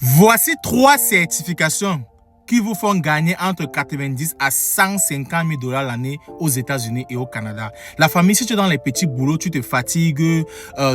Voici 3 certifications qui vous font gagner entre 90 à 150 000 $ l'année aux États-Unis et au Canada. La famille, si tu es dans les petits boulots, tu te fatigues,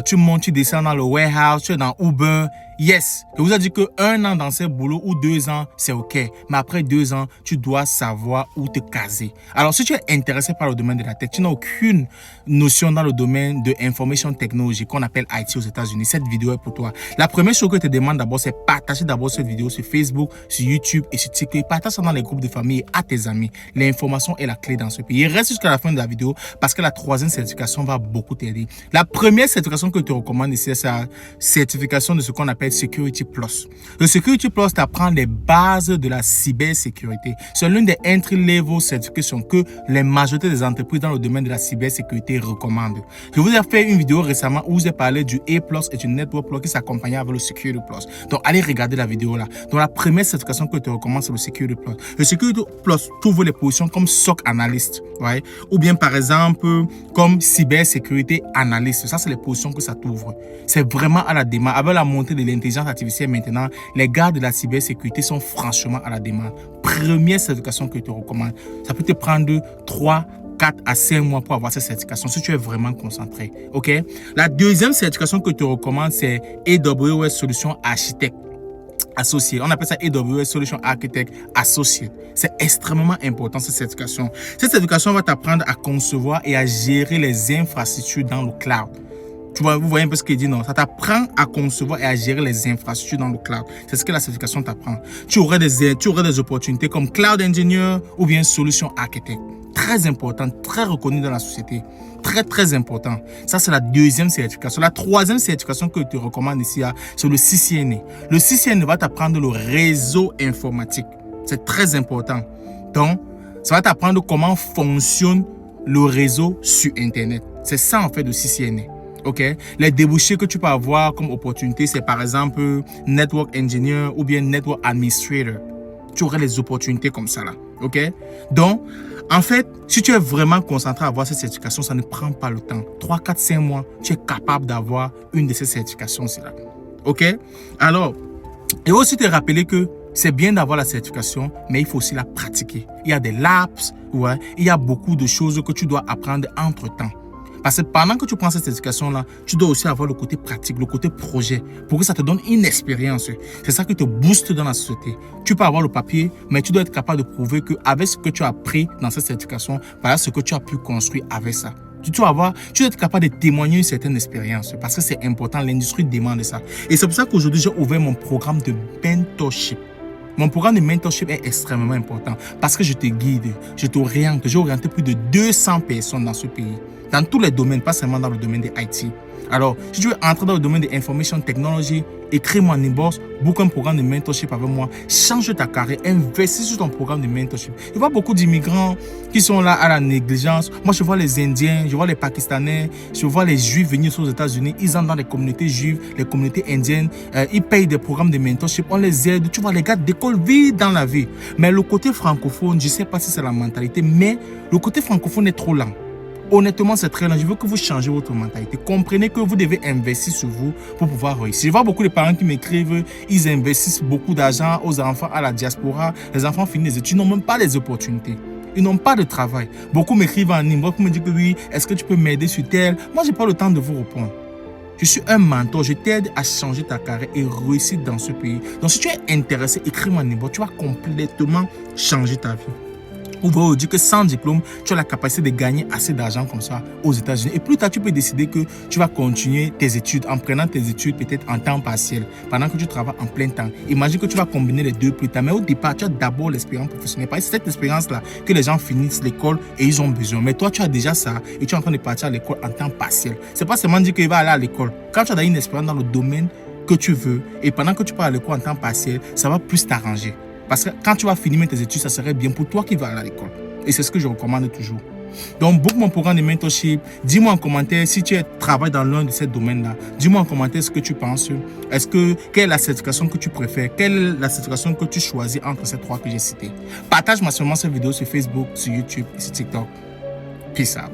tu montes, tu descends dans le warehouse, tu es dans Uber. Yes, je vous ai dit que 1 an dans ces boulots ou 2 ans, c'est OK. Mais après 2 ans, tu dois savoir où te caser. Alors, si tu es intéressé par le domaine de la tech, tu n'as aucune notion dans le domaine de information technologie qu'on appelle IT aux États-Unis, cette vidéo est pour toi. La première chose que je te demande d'abord, c'est partager d'abord cette vidéo sur Facebook, sur YouTube et sur TikTok. Partage ça dans les groupes de famille à tes amis. L'information est la clé dans ce pays. Reste jusqu'à la fin de la vidéo parce que la 3e certification va beaucoup t'aider. La première certification que je te recommande ici, c'est la certification de ce qu'on appelle Security Plus. Le Security Plus t'apprend les bases de la cybersécurité. C'est l'une des entry-level certifications que la majorité des entreprises dans le domaine de la cybersécurité recommandent. Je vous ai fait une vidéo récemment où j'ai parlé du A+ et du Network Plus qui s'accompagnait avec le Security Plus. Donc, allez regarder la vidéo là. Donc, la première certification que je te recommande, c'est le Security Plus. Le Security Plus t'ouvre les positions comme SOC Analyst, ouais, ou bien par exemple comme cybersécurité analyste. Ça, c'est les positions que ça t'ouvre. C'est vraiment à la demande. Avec la montée de l'intelligence artificielle maintenant, les gars de la cybersécurité sont franchement à la demande. Première certification que je te recommande. Ça peut te prendre 3, 4 à 5 mois pour avoir cette certification si tu es vraiment concentré. OK? La deuxième certification que je te recommande, c'est AWS Solution Architect Associé. On appelle ça AWS Solution Architect Associate. C'est extrêmement important cette certification. Cette certification va t'apprendre à concevoir et à gérer les infrastructures dans le cloud. Tu vois, vous voyez un peu ce qu'il dit, non? Ça t'apprend à concevoir et à gérer les infrastructures dans le cloud. C'est ce que la certification t'apprend. Tu aurais des opportunités comme Cloud Engineer ou bien Solution Architect. Très important, très reconnu dans la société. Très, très important. Ça, c'est la deuxième certification. La troisième certification que je te recommande ici, c'est le CCNA. Le CCNA va t'apprendre le réseau informatique. C'est très important. Donc, ça va t'apprendre comment fonctionne le réseau sur Internet. C'est ça, en fait, le CCNA. OK? Les débouchés que tu peux avoir comme opportunité, c'est par exemple Network Engineer ou bien Network Administrator. Tu aurais les opportunités comme ça là. OK? Donc, en fait, si tu es vraiment concentré à avoir cette certification, ça ne prend pas le temps. 3, 4, 5 mois, tu es capable d'avoir une de ces certifications-ci là. OK? Alors, il faut aussi te rappeler que c'est bien d'avoir la certification, mais il faut aussi la pratiquer. Il y a des labs, ouais, il y a beaucoup de choses que tu dois apprendre entre-temps. Parce que pendant que tu prends cette certification-là, tu dois aussi avoir le côté pratique, le côté projet, pour que ça te donne une expérience. C'est ça qui te booste dans la société. Tu peux avoir le papier, mais tu dois être capable de prouver qu'avec ce que tu as appris dans cette certification, voilà ce que tu as pu construire avec ça. Tu dois être capable de témoigner une certaine expérience parce que c'est important, l'industrie demande ça. Et c'est pour ça qu'aujourd'hui, j'ai ouvert mon programme de mentorship. Mon programme de mentorship est extrêmement important parce que je te guide, je t'oriente. J'ai orienté plus de 200 personnes dans ce pays, dans tous les domaines, pas seulement dans le domaine des IT. Alors, si tu veux entrer dans le domaine de information technology, écris-moi en inbox, book un programme de mentorship avec moi, change ta carrière, investis sur ton programme de mentorship. Je vois beaucoup d'immigrants qui sont là à la négligence. Moi, je vois les Indiens, je vois les Pakistanais, je vois les Juifs venir aux États-Unis. Ils entrent dans les communautés juives, les communautés indiennes. Ils payent des programmes de mentorship, on les aide. Tu vois, les gars d'école vivent dans la vie. Mais le côté francophone, je ne sais pas si c'est la mentalité, mais le côté francophone est trop lent. Honnêtement, c'est très lent. Je veux que vous changez votre mentalité. Comprenez que vous devez investir sur vous pour pouvoir réussir. Je vois beaucoup de parents qui m'écrivent, ils investissent beaucoup d'argent aux enfants à la diaspora. Les enfants finissent les études, ils n'ont même pas les opportunités. Ils n'ont pas de travail. Beaucoup m'écrivent en inbox pour me dire que oui, est-ce que tu peux m'aider sur tel? Moi, je n'ai pas le temps de vous répondre. Je suis un mentor, je t'aide à changer ta carrière et réussir dans ce pays. Donc, si tu es intéressé, écris-moi en inbox, tu vas complètement changer ta vie. Ou vous dire que sans diplôme, tu as la capacité de gagner assez d'argent comme ça aux États-Unis. Et plus tard, tu peux décider que tu vas continuer tes études en prenant tes études peut-être en temps partiel, pendant que tu travailles en plein temps. Imagine que tu vas combiner les deux plus tard. Mais au départ, tu as d'abord l'expérience professionnelle. Parce que c'est cette expérience-là que les gens finissent l'école et ils ont besoin. Mais toi, tu as déjà ça et tu es en train de partir à l'école en temps partiel. C'est pas seulement dire qu'il va aller à l'école. Quand tu as une expérience dans le domaine que tu veux et pendant que tu pars à l'école en temps partiel, ça va plus t'arranger. Parce que quand tu vas finir tes études, ça serait bien pour toi qui vas aller à l'école. Et c'est ce que je recommande toujours. Donc, book mon programme de mentorship. Dis-moi en commentaire si tu travailles dans l'un de ces domaines-là. Dis-moi en commentaire ce que tu penses. Quelle est la certification que tu préfères? Quelle est la certification que tu choisis entre ces 3 que j'ai citées? Partage massivement cette vidéo sur Facebook, sur YouTube et sur TikTok. Peace out.